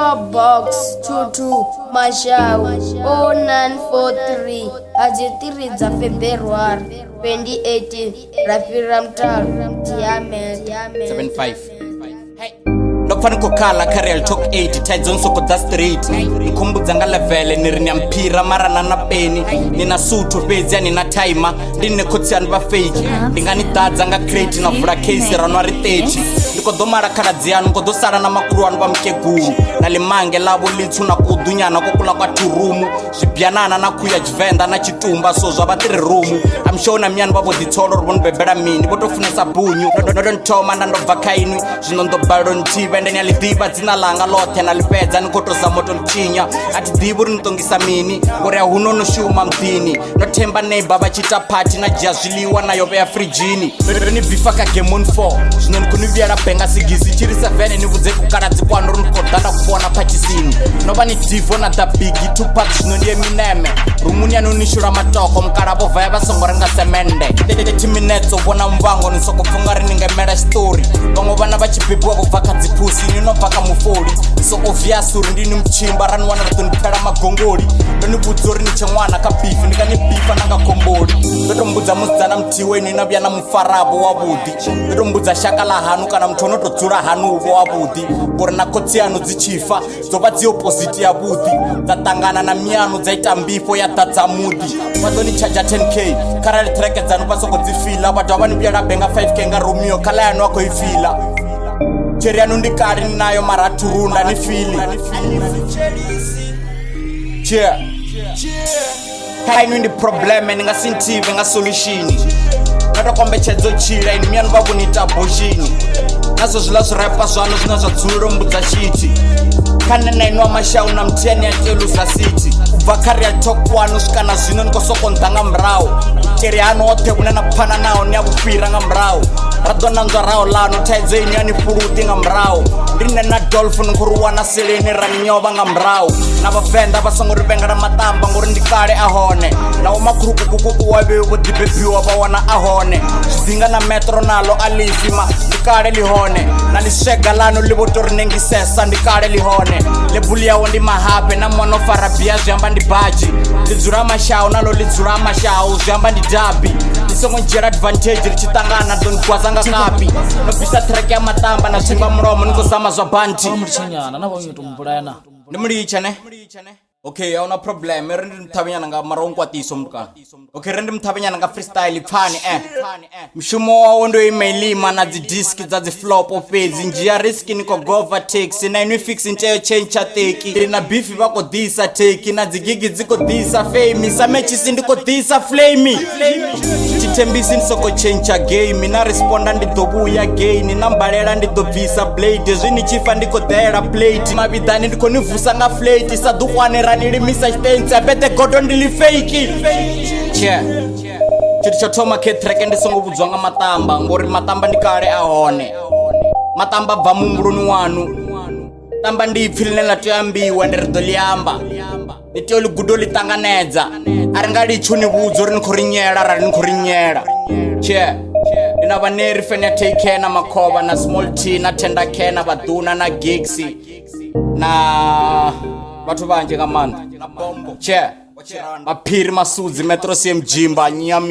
PO Box 22 Mashau 0943 Ajitiri za February 2018 Rafira Mtalo Diame 75 Ndopfani kukala Karel Talk 8 Tides soko da street Nikumbudza nga level nirina mpira marana na peni Nina sutu pezi nina timer Ndine kutsiani va fake Ndingani tadza nga crate na vula case ranwari techi Ndiko domara karadzianu Nko dosara na makruwanu va mkegulu Na limange lavo litsu na kudunyana Kukula kwa turumu Zvibianana na kuya jvenda na chitumba So zvavatiri rumu I'm sure na mianu vavo ditolo Rubonu bebera mini Voto funesa bunyu Nodon toma na ndobva kainu Zvinondo baron tiva Ndeni alidiba dzina langa lote na lipedza Nikotoza moto nchinya Ati dibu rinutongisa mini Ngore huno nushuma mdini Notemba neighbor vachita party Na jia zviliwa na yobe ya frijini Ndoni bifaka game on 4 Zvinoni kuniviyara benga sigizi Chiri 7 nivudze kukaradzi kwano Runukodana kuona pachisini Nova ni divo na da bigi Tupac zvinoni Eminem Rumuni anonishura matoko Mkarabo vaya vasongo renga semende 30 minutes Obona mvango Nisoko funga riningemera story Vango vana vachipipuwa kuvaka dzipusi Ninobvaka mufori So obviously ndini mchimba Ranwana ratonipera magongori Ndoni budzori nichemwana kabifi Ndikani bifa nanga kombori Ndotombudza muzidzana mtiwe Ninavyana mufarabo wabudi Ndotombudza shaka la hanu Kana mtono todzura hanu uvo wabudi Kore na kotsi anu dzichifa Zova dzi opposite ya budi Dzatangana na mianu Dzaita mbifo ya tadza mudi Vatoni charger 10k Karali treke dzanu pasoko dzifila Vatu avani vyana benga 5k nga Romeo Kala yanu wako ifila Cheri yanu ndikari ninayo maraturunda ni fili Cheer Kainu ndi probleme Ninga sintive nga solutioni Nato kombe chedzo chira Ini mianu vavu nita boshini Naso zila zrepa zwano Zina za dzuro mbudza shiti Kanena inua mashau na mtiani ya telu za city Vakari ya talk wano Shikana zino niko soko ntanga mrao Cheri yanu ote unena pana nao Niabufira nga mrao Radona nzwa rao lano Taidzo inyo ni furuti nga mrao Ndine na dolphin Nkuruwa na silini Rani nyoba nga mrao Na vafenda Vasongo ribenga na matamba Nguru ndikale ahone Na umakuruku kukuku wabe Udibebiwa bawana ahone Zinga na metro nalo alifima Ndikale lihone Na lishega lano Libotori nengi sesa Ndikale lihone Lebuli ya wondi mahape Na mwana farabia Zuyamba ndi baji Lidzura mashao Nalo lidzura mashao Zuyamba ndi dabi Lisongo njera advantage Lichitangana Doni kwazanga kapi Nobisa track ya matamba Na chimba mromo Niko sama zwa banti Murichanyana na vanyu tumbulana Ni murichane Okay, hauna problem. Rendi mthabanyana nga marongwa tiso mtukana. Okay, rendi mthabanyana nga freestyle phani Mshumo wawo ndo emailima na zi disk za zi flop ofezi njia risk niko gova taxi na inu fix ncheyo change cha teki na beef bako disa teki na zigigi ziko disa fame samechi sindiko disa flame chitembisi nsoko change cha game na responda ndi dobu ya gain na mbalela ndi dobvisa blade zwini chifa ndiko dera plate mabidani ndiko nivusa nga flate sadukwane Nilimisa stance abete godo ndili fake Che Chiri chotoma ke track ndisongo budzwanga matamba Ngori matamba ndikale ahone Matamba bva mumbuluni wanu Tamba ndipfilile na tuyambiwa ndirido liamba Nitio ligudo litanganedza Aringali chuni budzo rinkhurinyela Rarinkurinyela Che Ina vaneri fenya take care na makoba Na small tea na tender care na vaduna na gigsi Na Vatu vanje kamanda Che Mapiri masudzi Metro CM Jimba Nyam